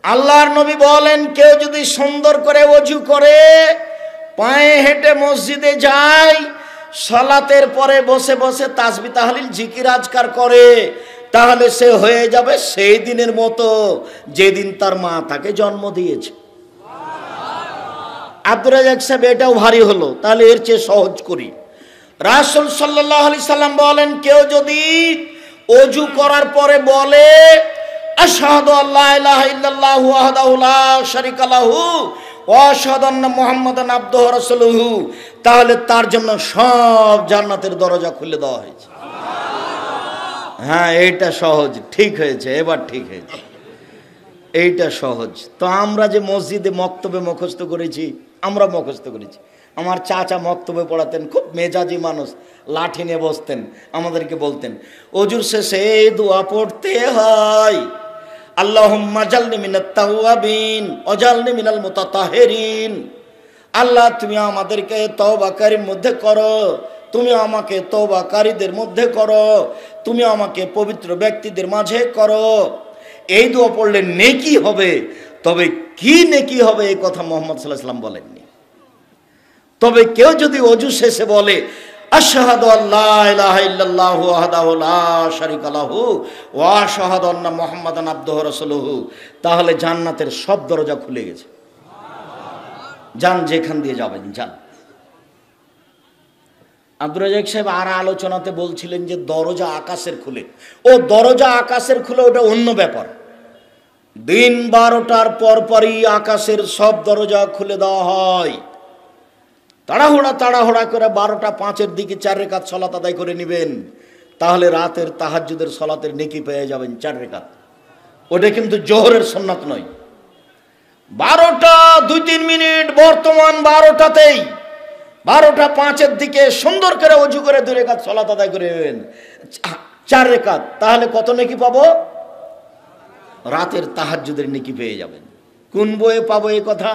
আল্লাহর নবী বলেন, কেউ যদি সুন্দর করে ওযু করে পায়ে হেঁটে মসজিদে যায়, সালাতের পরে বসে বসে তাসবিহ তাহলিল জিকির আজকার করে, তাহলে সে হয়ে যাবে সেই দিনের মতো যেদিন তার মা তাকে জন্ম দিয়েছে। আব্দুর রাজ্জাক সাহেব, এটাও ভারী হলো, তাহলে এর চেয়ে সহজ করি। রাসূল সাল্লাল্লাহু আলাইহি সাল্লাম বলেন, কেউ যদি ওযু করার পরে বলে আশহাদু আল্লা ইলাহা ইল্লাল্লাহু ওয়াহদাহু লা শারীকা লাহু ওয়া আশহাদু আন্না মুহাম্মাদান আবদুহু ওয়া রাসূলুহু, তাহলে তার জন্য সব জান্নাতের দরজা খুলে দেওয়া হয়েছে। হ্যাঁ, এইটা সহজ, ঠিক হয়েছে, এবার ঠিক হয়েছে, এইটা সহজ। তো আমরা যে মসজিদে মক্তবে মুখস্থ করেছি, আমরা মুখস্থ করেছি। আমার চাচা মক্তবে পড়াতেন, খুব মেজাজি মানুষ, লাঠি নিয়ে বসতেন, আমাদেরকে বলতেন ওযুর শেষে দোয়া পড়তে হয়, আল্লাহুম্মা জালনি মিনাত তাওয়াবিন ওয়াজালনি মিনাল মুতাতাহিরিন। আল্লাহ, তুমি আমাদেরকে তওবাকারীর মধ্যে করো, তুমি আমাকে তওবাকারীদের মধ্যে করো, তুমি আমাকে পবিত্র ব্যক্তিদের মাঝে করো। এই দোয়া পড়লে নেকি হবে, তবে কি নেকি হবে এই কথা মুহাম্মদ সাল্লাল্লাহু আলাইহি ওয়াসাল্লাম বলেননি। তবে কেউ যদি ওযু শেষে বলে আশহাদু আল্লা ইলাহা ইল্লাল্লাহু ওয়াহদাহু লা শারীকা লাহু ওয়া আশহাদু আন্না মুহাম্মাদান আবদুহু ওয়া রাসূলুহু, তাহলে জান্নাতের সব দরজা খুলে গেছে। যান, যেখান দিয়ে যাবেন যান। আব্দুর রাজ্জাক সাহেব আর আলোচনাতে বলছিলেন যে দরজা আকাশের খুলে, ও দরজা আকাশের খুলে ওটা অন্য ব্যাপার। দিন 12টার পরপরই আকাশের সব দরজা খুলে দেওয়া হয়। তাড়াহুড়া করে 12টা 5-এর দিকে 4 রাকাত সালাত আদায় করে নেবেন, তাহলে রাতের তাহাজ্জুদের সালাতের নেকি পেয়ে যাবেন 4 রাকাত। ওটা কিন্তু জোহরের সুন্নাত নয়। 12টা 2-3 মিনিট, বর্তমান 12টাতেই 12টা 5-এর দিকে সুন্দর করে ওযু করে 2 রাকাত সালাত আদায় করে নেবেন 4 রাকাত, তাহলে কত নেকি পাবো? রাতের তাহাজ্জুদের নেকি পেয়ে যাবেন। কোন বইয়ে পাবো এই কথা?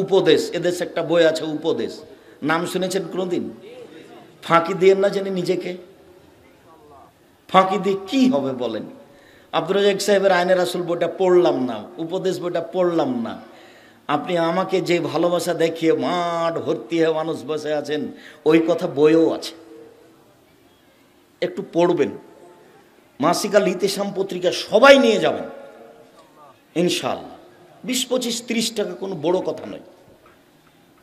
উপদেশ, এদেশে একটা বই আছে উপদেশ, নাম শুনেছেন কোনদিন? ফাঁকি দিয়েন না জানি নিজেকে, ফাঁকি দিয়ে কি হবে বলেন? আব্দুর রাজ্জাক সাহেবের আইনে রাসূল বইটা পড়লাম না, উপদেশ বইটা পড়লাম না, আপনি আমাকে যে ভালোবাসা দেখিয়ে মাঠ ভর্তি হয়ে মানুষ বসে আছেন, ওই কথা বইও আছে, একটু পড়বেন। মাসিক আল ইতিসাম পত্রিকা সবাই নিয়ে যাবেন ইনশাআল্লাহ। 20, 25, 30 টাকা কোনো বড় কথা নয়।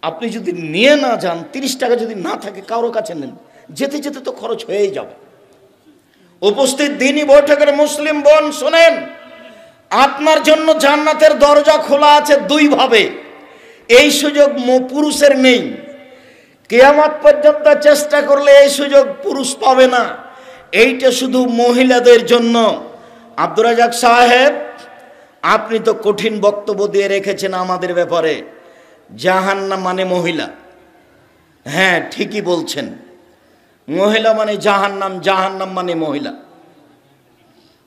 আপনি যদি নিয়ে না যান, 30 টাকা যদি না থাকে কারো কাছে নেন, যেতে যেতে তো খরচ হয়েই যাবে। উপস্থিত দিনী বৈঠকের মুসলিম বোন শোনেন, আপনার জন্য জান্নাতের দরজা খোলা আছে 2 ভাবে। এই সুযোগ পুরুষের নেই, কিয়ামত পর্যন্ত চেষ্টা করলে এই সুযোগ পুরুষ পাবে না, এইটা শুধু মহিলাদের জন্য। আব্দুর রাজ্জাক সাহেব, আপনি তো কঠিন বক্তব্য দিয়ে রেখেছেন আমাদের ব্যাপারে, জাহান্নাম মানে মহিলা। হ্যাঁ, ঠিকই বলছেন, মহিলা মানে জাহান্নাম, জাহান্নাম মানে মহিলা।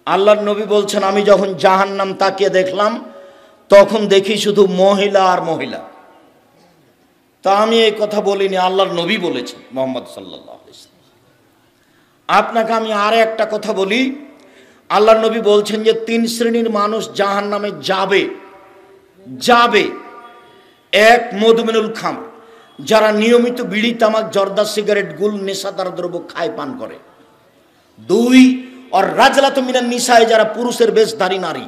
আল্লাহর নবী বলছেন, আমি যখন জাহান্নাম তাকিয়ে দেখলাম তখন দেখি শুধু মহিলা আর মহিলা। তা আমি এই কথা বলিনি, আল্লাহর নবী বলেছেন মুহাম্মদ সাল্লাল্লাহু আলাইহি ওয়াসাল্লাম। আপনাকে আমি আর একটা কথা বলি, আল্লাহর নবী বলছেন যে 3 শ্রেণীর মানুষ জাহান্নামে যাবে যাবে। 1, মদমিনুল খাম, যারা নিয়মিত বিড়ি, তামাক, জর্দা, সিগারেট, গুল, নেশাদার দ্রব্য খায়, পান করে। 2, আর রাজলাতু মিনান নিসায়ে, যারা পুরুষের বেশধারী নারী,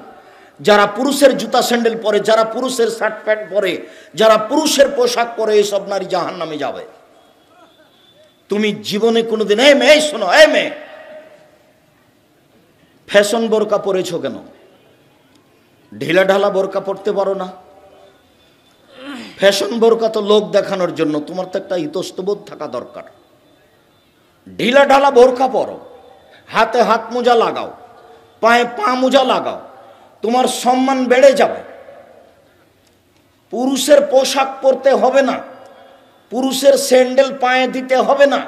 যারা পুরুষের জুতা স্যান্ডেল পরে, যারা পুরুষের শার্ট প্যান্ট পরে, যারা পুরুষের পোশাক পরে, এইসব নারী জাহান্নামে যাবে। তুমি জীবনে কোনোদিন, এই মেয়ে শোনো, এই মেয়ে, ফ্যাশন বোরকা পরেছো কেন? ঢিলা ঢালা বোরকা পরতে পারো না? ফ্যাশন বোরকা তো লোক দেখানোর জন্য, তোমার তো একটা ইতস্তবোধ থাকা দরকার। ঢিলা ঢালা বোরকা পরো, হাতে হাত মোজা লাগাও, পায়ে পা মোজা লাগাও, তোমার সম্মান বেড়ে যাবে। পুরুষের পোশাক পরতে হবে না, পুরুষের স্যান্ডেল পায়ে দিতে হবে না,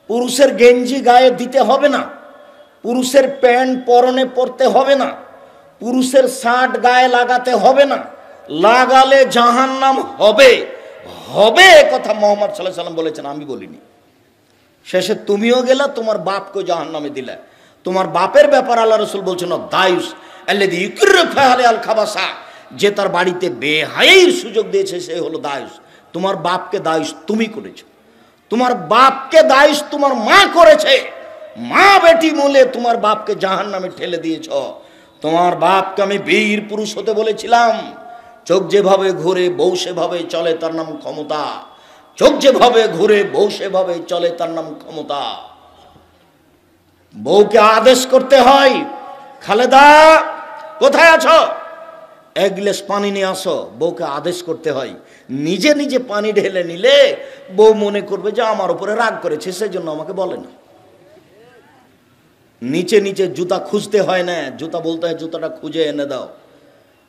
পুরুষের গেঞ্জি গায়ে দিতে হবে না, পুরুষের প্যান্ট পরনে পরতে হবে না, পুরুষের শার্ট গায়ে লাগাতে হবে না। লাগালে জাহান্নাম হবে হবে, কথা মুহাম্মদ সাল্লাল্লাহু আলাইহি ওয়াসাল্লাম বলেছেন, আমি বলিনি। শেষে তুমিও গেলা, তোমার বাপকে জাহান্নামে দিলা। তোমার বাপের ব্যাপার আল্লাহ রাসূল বলছেন, দায়ুস আল্লাযী ইউকিরু ফাহালে আল খাবাসা, যে তার বাড়িতে বেহাইয়ের সুযোগ দিয়েছে সে হলো দায়ুস। তোমার বাপকে দায়ুস তুমি করেছো, তোমার বাপকে দায়ুস তোমার মা করেছে। মা বেটি মূলে তোমার বাপকে জাহান্নামে ঠেলে দিয়েছ। তোমার বাপকে আমি বীর পুরুষ হতে বলেছিলাম। চোখ যেভাবে ঘুরে বউ সেভাবে চলে, তার নাম ক্ষমতা। চোখ যেভাবে ঘুরে বউ সেভাবে চলে, তার নাম ক্ষমতা। বউকে আদেশ করতে হয়, খালেদা কোথায় আছো, এক গ্লাস পানি নিয়ে আসো। বউকে আদেশ করতে হয়। নিজে নিজে পানি ঢেলে নিলে বউ মনে করবে যে আমার উপরে রাগ করেছে, সেজন্য আমাকে বলে না। নিচে নিচে জুতা খুঁজতে হয় না, জুতা বলতে হয় জুতাটা খুঁজে এনে দাও।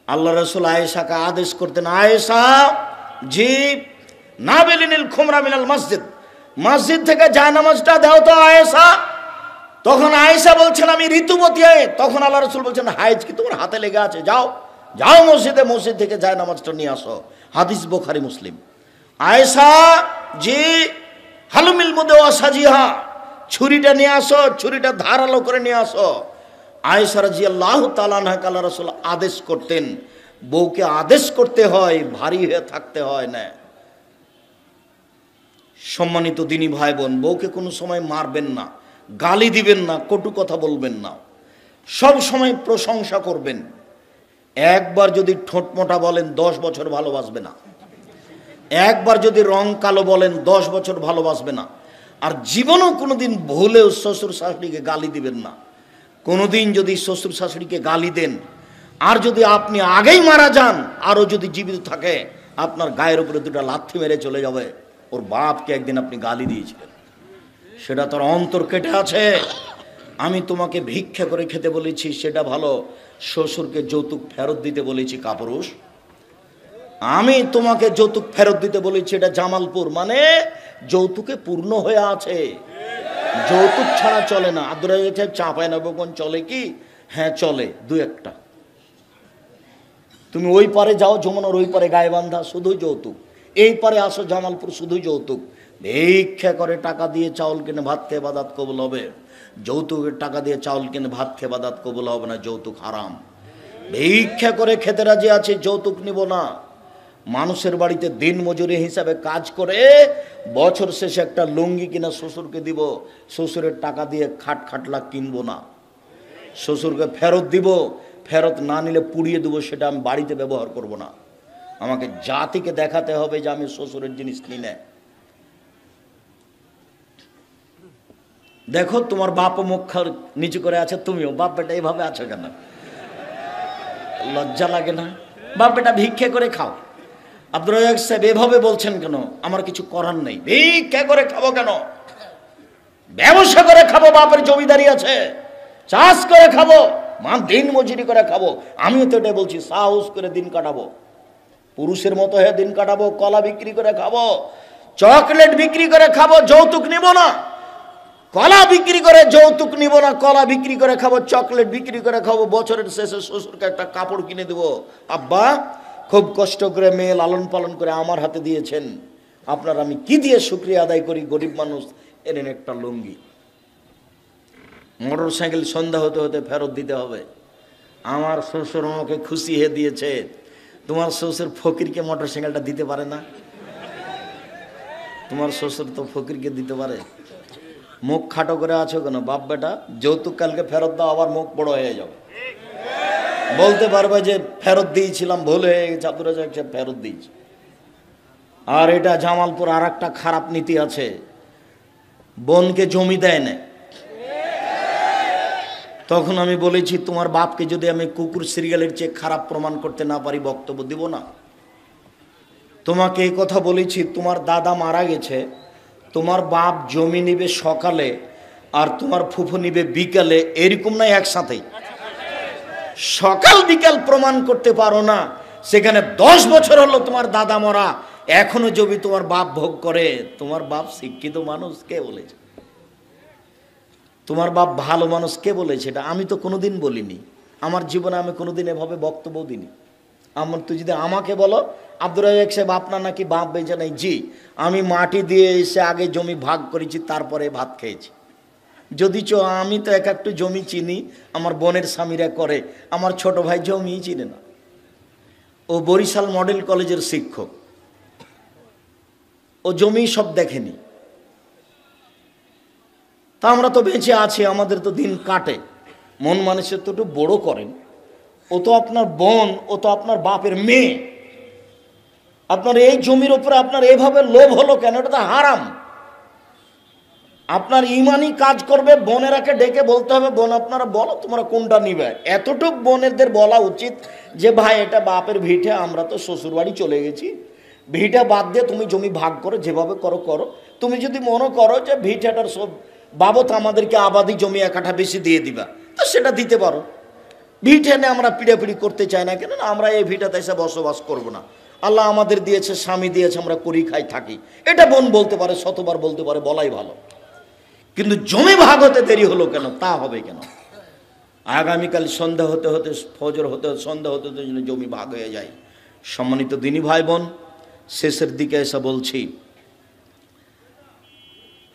আল্লাহ রাসূল আয়েশাকে আদেশ করতেন, আয়েশা জি না বেলিনিল খুমরা মিনাল মসজিদ, মসজিদ থেকে জায়নামাজটা দাও তো আয়েশা। তখন আয়েশা বলছেন আমি ঋতুবতী। তখন আল্লাহ রাসূল বলছেন হাইজ কি তোমার হাতে লেগে আছে, যাও যাও মসজিদে, মসজিদ থেকে জায়নামাজটা নিয়ে আসো। হাদিস বুখারী মুসলিম। আয়েশা জি হালুমিল মুদে ওয়াসাজিহা, ছুরিটা নিয়ে আসো, ছুরিটা ধারালো করে নিয়ে আসো। আয়েশা রাদিয়াল্লাহু তাআলা আনহাকে আল্লাহ রাসূল আদেশ করতেন। বউকে আদেশ করতে হয়, ভারী হয়ে থাকতে হয় না। সম্মানিত দিনী ভাই বোন, বউকে কোনো সময় মারবেন না, গালি দিবেন না, কটু কথা বলবেন না, সব সময় প্রশংসা করবেন। একবার যদি ঠোঁট মোটা বলেন 10 বছর ভালোবাসবে না। একবার যদি রং কালো বলেন 10 বছর ভালোবাসবে না। আর জীবনেও কোনোদিন ভুলেও শ্বশুর শাশুড়িকে গালি দিবেন না। কোনোদিন যদি শ্বশুর শাশুড়িকে গালি দেন, আর যদি আপনি আগেই মারা যান, আরও যদি জীবিত থাকে, আপনার গায়ের উপরে দুটো লাথি মেরে চলে যাবে। ওর বাপকে একদিন আপনি গালি দিয়েছিলেন, সেটা তোর অন্তর কেটে আছে। আমি তোমাকে ভিক্ষা করে খেতে বলেছি, সেটা ভালো। শ্বশুরকে যৌতুক ফেরত দিতে বলেছি কাপুরুষ। আমি তোমাকে যৌতুক ফেরত দিতে বলেছি, এটা জামালপুর, মানে যৌতুকে পূর্ণ হয়ে আছে। যৌতুক ছাড়া চলে না। আব্দুর রাজ্জাক সাহেব চাঁপাইনবাবগঞ্জ চলে কি? হ্যাঁ চলে, দু একটা। তুমি ওই পারে যাও, যমুনার ওই পারে গায়েবান্ধা, শুধু যৌতুক। এই পারে আসো জামালপুর, শুধু যৌতুক। ভিক্ষা করে টাকা দিয়ে চাউল কিনে ভাত খেয়ে বাদাত কবুল হবে। যৌতুকের টাকা দিয়ে চাউল কিনে ভাত খেয়ে বাদাত কবুল হবে না, যৌতুক হারাম। ভিক্ষা করে খেতে রাজি আছে, যৌতুক নিব না। মানুষের বাড়িতে দিন মজুরি হিসাবে কাজ করে বছর শেষে একটা লুঙ্গি কিনা শ্বশুরকে দিব, শ্বশুরের টাকা দিয়ে খাটলা কিনবো না। শ্বশুরকে ফেরত দিব, ফেরত না নিলে পুড়িয়ে দেবো, সেটা আমি বাড়িতে ব্যবহার করব না। আমাকে জাতিকে দেখাতে হবে যে আমি শ্বশুরের জিনিস কিনে। দেখো তোমার বাপও মুখ নিচু করে আছে, তুমিও বাপ বেটা এইভাবে আছো কেন? লজ্জা লাগে না? বাপ বেটা ভিক্ষা করে খাও। আব্দুর রাজ্জাক সাহেব এভাবে বলছেন কেন? আমার কিছু করার নেই। ভিক্ষা করে খাবো কেন? ব্যবসা করে খাবো, বাপের জমিদারি আছে, চাষ করে খাবো, দিন মজুরি করে খাবো। আমিও তো এটা বলছি, সাহস করে দিন কাটাবো, পুরুষের মতো হয়ে দিন কাটাবো। কলা বিক্রি করে খাবো, চকলেট বিক্রি করে খাবো, যৌতুক নিব না। কলা বিক্রি করে যৌতুক নিব না, কলা বিক্রি করে খাবো, চকলেট বিক্রি করে খাবো। বছরের শেষে শ্বশুরকে একটা কাপড় কিনে দেবো। আব্বা খুব কষ্ট করে মেয়ে লালন পালন করে আমার হাতে দিয়েছেন, আপনার আমি কি দিয়ে শুকরিয়া আদায় করি? গরিব মানুষ, এনেন একটা লুঙ্গি। মোটর সাইকেল সন্ধ্যা হতে হতে ফেরত দিতে হবে। আমার শ্বশুর আমাকে খুশি হয়ে দিয়েছে। তোমার শ্বশুর ফকিরকে মোটর সাইকেলটা দিতে পারে না? তোমার শ্বশুর তো ফকিরকে দিতে পারে। মুখ খাটো করে আছো কেন বাপ বেটা? যৌতুক কালকে ফেরত দাও, আবার মুখ বড় হয়ে যাবে। বলতে পারবে যে ফেরত দিয়েছিলাম, ভুল হয়ে গেছে, আব্দুর রাজ্জাক সাহেব ফেরত দিয়েছি। আর এটা জামালপুর আর একটা খারাপ নীতি আছে, বোনকে জমি দেয় না। তখন আমি বলেছি তোমার বাপকে যদি আমি কুকুর সিরিয়ালের চেয়ে খারাপ প্রমাণ করতে না পারি, বক্তব্য দিব না। তোমাকে এই কথা বলেছি, তোমার দাদা মারা গেছে, তোমার বাপ জমি নিবে সকালে আর তোমার ফুফু নিবে বিকালে, এরকম নয় একসাথেই। সকাল বিকাল প্রমাণ করতে পারো না, সেখানে 10 বছর হলো তোমার দাদা মরা, এখনো জমি তোমার বাপ ভোগ করে। তোমার বাপ শিক্ষিত মানুষ কে বলেছে? তোমার বাপ ভালো মানুষ কে বলেছে? এটা আমি তো কোনোদিন বলিনি, আমার জীবনে আমি কোনোদিন এভাবে বক্তব্য দিইনি। আমার তুই যদি আমাকে বলো আব্দুর রাজ্জাক সাহেব আপনার নাকি বাপ বেঁচে নাই, জি আমি মাটি দিয়ে এসে আগে জমি ভাগ করেছি, তারপরে ভাত খেয়েছি। যদি আমি তো এক একটু জমি চিনি, আমার বোনের স্বামীরা করে, আমার ছোট ভাই জমি চিনে না। ও বরিশাল মডেল কলেজের শিক্ষক, ও জমি সব দেখেনি। তা আমরা তো বেঁচে আছি, আমাদের তো দিন কাটে। মন মানুষের তো একটু বড় করেন। ও তো আপনার বোন, ও তো আপনার বাপের মেয়ে। আপনার এই জমির উপরে আপনার এভাবে লোভ হলো কেন? এটা তো হারাম। আপনার ইমানি কাজ করবে, বোনেরাকে ডেকে বলতে হবে, বোন আপনারা বলো তোমরা কোনটা নিবে। এতটুক বোনেদের বলা উচিত যে ভাই এটা বাপের ভিটে, আমরা তো শ্বশুর বাড়ি চলে গেছি, ভিটা বাদ দিয়ে তুমি জমি ভাগ করো, যেভাবে করো করো। তুমি যদি মনে করো যে ভিটাটার সব বাবদ আমাদেরকে আবাদি জমি এক কাঠা বেশি দিয়ে দিবা, তো সেটা দিতে পারো। ভিটে নিয়ে আমরা পিড়াপিড়ি করতে চাই না, কেন আমরা এই ভিটাতে এসে বসবাস করব না। আল্লাহ আমাদের দিয়েছে, স্বামী দিয়েছে, আমরা করি খাই থাকি। এটা বোন বলতে পারে, শতবার বলতে পারে, বলাই ভালো। কিন্তু জমি ভাগ হতে দেরি হলো কেন? তা হবে কেন? আগামীকাল সন্ধ্যা হতে হতে, ফজর হতে হতে, সন্ধ্যা হতে হতে জমি ভাগ হয়ে যায়। সম্মানিত দিনী ভাই বোন, শেষের দিকে এসে বলছি,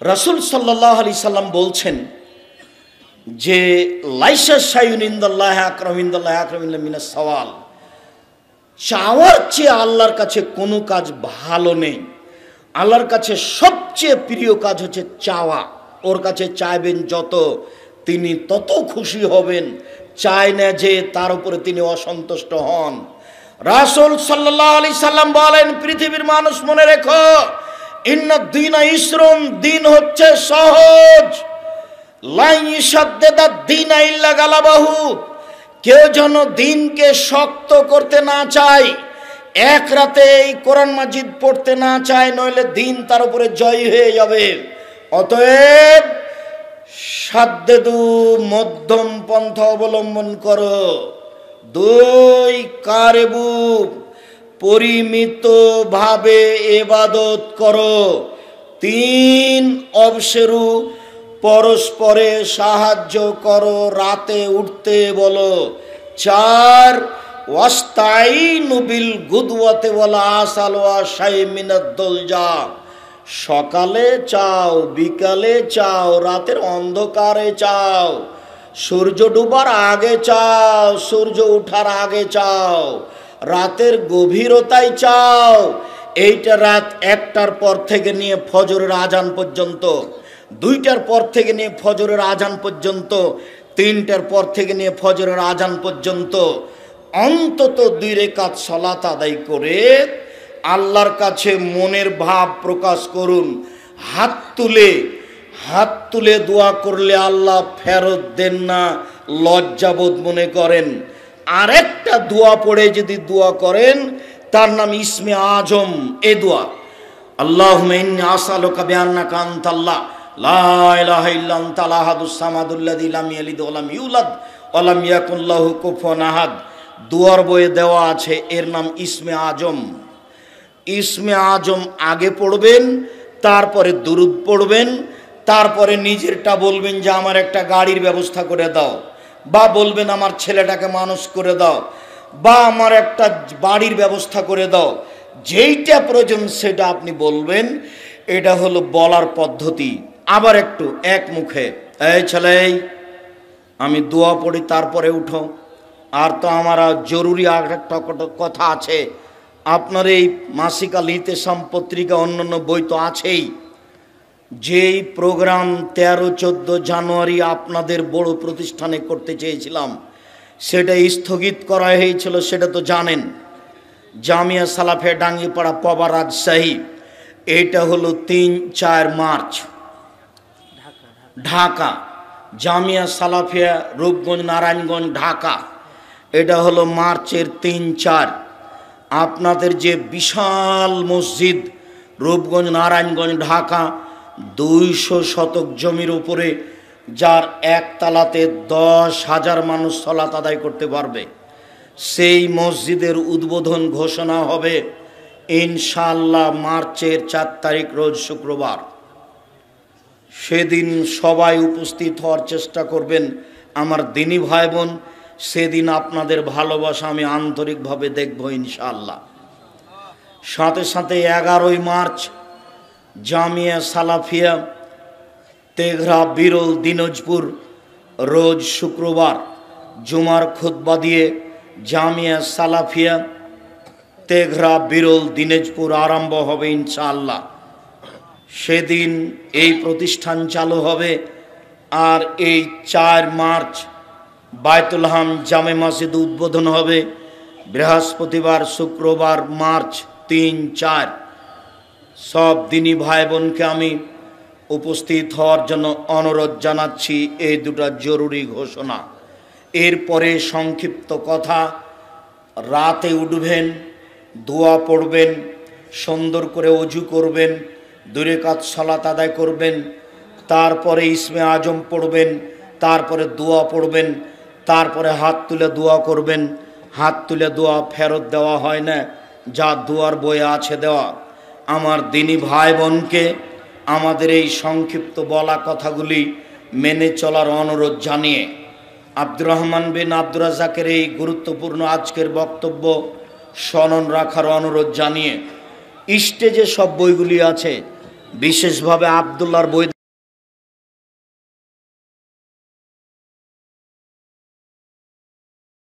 রাসূল সাল্লাল্লাহু আলাইহি সাল্লাম বলছেন যে লাইসা শাইউন ইনদাল্লাহি আকরামু ইনদাল্লাহি আকরামু মিনাস সাওয়াল। চাওয়ার চেয়ে আল্লাহর কাছে কোনো কাজ ভালো নেই। আল্লাহর কাছে সবচেয়ে প্রিয় কাজ হচ্ছে চাওয়া। ওর কাছে চাইবেন যত, তিনি তত খুশি হবেন। চায় না যে তার উপরে তিনি অসন্তুষ্ট হন। রাসূল সাল্লাল্লাহু আলাইহি সাল্লাম বলেন, পৃথিবীর মানুষ মনে রেখো, ইন্নাদ দীনা ইসরুন, দিন হচ্ছে সহজ। লা ইশাদ্দাদ দীনা ইল্লা গালাবাহু, কেউ যেন দিনকে শক্ত করতে না চায়, এক রাতে এই কোরআন মাজিদ পড়তে না চায়, নইলে দিন তার উপরে জয় হয়ে যাবে। অতএব সাদ্দেদু, মধ্যম পন্থা অবলম্বন করো। দুই, কারেবু, পরিমিত ভাবে ইবাদত করো। তিন, অবসেরু, পরস্পরে সাহায্য করো, রাতে উঠতে বলো। চার, ওয়াস্তাইনু বিল গুদওয়াতি ওয়াল আসাল ওয়া শাই মিনাদ দুলজা, সকালে চাও, বিকালে চাও, রাতের অন্ধকারে চাও, সূর্য ডুবার আগে চাও, সূর্য ওঠার আগে চাও, রাতের গভীরতায় চাও। এইটা রাত 1টার পর থেকে নিয়ে ফজরের আজান পর্যন্ত, 2টার পর থেকে নিয়ে ফজরের আজান পর্যন্ত, 3টার পর থেকে নিয়ে ফজরের আজান পর্যন্ত অন্তত 2 রাকাত সালাত আদায় করে আল্লাহর কাছে মনের ভাব প্রকাশ করুন। হাত তুলে দোয়া করলে আল্লাহ ফেরত দেন না, লজ্জাবোধ মনে করেন। আরেকটা দোয়া পড়ে যদি দোয়া করেন, তার নাম ইসমে আজম। এ দোয়া, আল্লাহুম্মা ইন্নী আসআলুকা বিআন্নাকা আনতাল্লাহ লা ইলাহা ইল্লা আনতাল আহাদুস সামাদুল্লাযী লাম ইয়ালিদ ওয়া লাম ইউলাদ ওয়া লাম ইয়াকুল লাহু কুফুয়ান আহাদ। দুয়ার বইয়ে দেওয়া আছে, এর নাম ইসমে আজম। ইসমে আজম আগে পড়বেন, তারপরে দুরুদ পড়বেন, তারপরে নিজেরটা বলবেন যে আমার একটা গাড়ির ব্যবস্থা করে দাও, বা বলবেন আমার ছেলেটাকে মানুষ করে দাও, বা আমার একটা বাড়ির ব্যবস্থা করে দাও। যেইটা প্রয়োজন সেটা আপনি বলবেন। এটা হলো বলার পদ্ধতি। আবার একটু এক মুখে, এই ছেলে আমি দোয়া পড়ি, তারপরে উঠো। আর তো আমার জরুরি আর একটা কথা আছে। আপনার এই মাসিক আল ইতেসাম পত্রিকা, অন্যান্য বই তো আছেই। যেই প্রোগ্রাম 13-14 জানুয়ারি আপনাদের বড় প্রতিষ্ঠানে করতে চেয়েছিলাম, সেটা স্থগিত করা হয়েছিল, সেটা তো জানেন। জামিয়া সালাফিয়া ডাঙ্গিপাড়া পবা, রাজশাহী। এটা হলো 3-4 মার্চ, ঢাকা। জামিয়া সালাফিয়া রূপগঞ্জ, নারায়ণগঞ্জ, ঢাকা। এটা হলো মার্চের 3-4। আপনাদের যে বিশাল মসজিদ রূপগঞ্জ, নারায়ণগঞ্জ, ঢাকা, 200 শতক জমির উপরে, যার একতলাতে 10,000 মানুষ সালাত আদায় করতে পারবে, সেই মসজিদের উদ্বোধন ঘোষণা হবে ইনশাআল্লাহ মার্চের 4 তারিখ, রোজ শুক্রবার। সেদিন সবাই উপস্থিত হওয়ার চেষ্টা করবেন আমার দিনী ভাই বোন। সেদিন আপনাদের ভালোবাসা আমি আন্তরিকভাবে দেখব ইনশাআল্লাহ। সাথে সাথে 11ই মার্চ জামিয়া সালাফিয়া তেঘরা, বিরল, দিনাজপুর, রোজ শুক্রবার জুমার খুতবা দিয়ে জামিয়া সালাফিয়া তেঘরা, বিরল, দিনাজপুর আরম্ভ হবে ইনশাআল্লাহ। সেদিন এই প্রতিষ্ঠান চালু হবে। আর এই 4 মার্চ বায়তুল হাম জামে মসজিদ উদ্বোধন হবে। বৃহস্পতিবার, শুক্রবার, মার্চ 3, 4 সব দিনই ভাই বোনকে আমি উপস্থিত হওয়ার জন্য অনুরোধ জানাচ্ছি। এই দুটো জরুরি ঘোষণা। এরপরে সংক্ষিপ্ত কথা, রাতে উঠবেন, দোয়া পড়বেন, সুন্দর করে অজু করবেন, 2 রাকাত সালাত আদায় করবেন, তারপরে ইসমে আজম পড়বেন, তারপরে দোয়া পড়বেন, তারপরে হাত তুলে দোয়া করবেন। হাত তুলে দোয়া ফেরত দেওয়া হয় না, যা দোয়ার বইয়ে আছে দেওয়া। আমার দিনী ভাই বোনকে আমাদের এই সংক্ষিপ্ত বলা কথাগুলি মেনে চলার অনুরোধ জানিয়ে আব্দুর রহমান বিন আব্দুর রাজ্জাকের এই গুরুত্বপূর্ণ আজকের বক্তব্য স্মরণ রাখার অনুরোধ জানিয়ে স্টেজে সব বইগুলি আছে, বিশেষভাবে আব্দুল্লাহর বই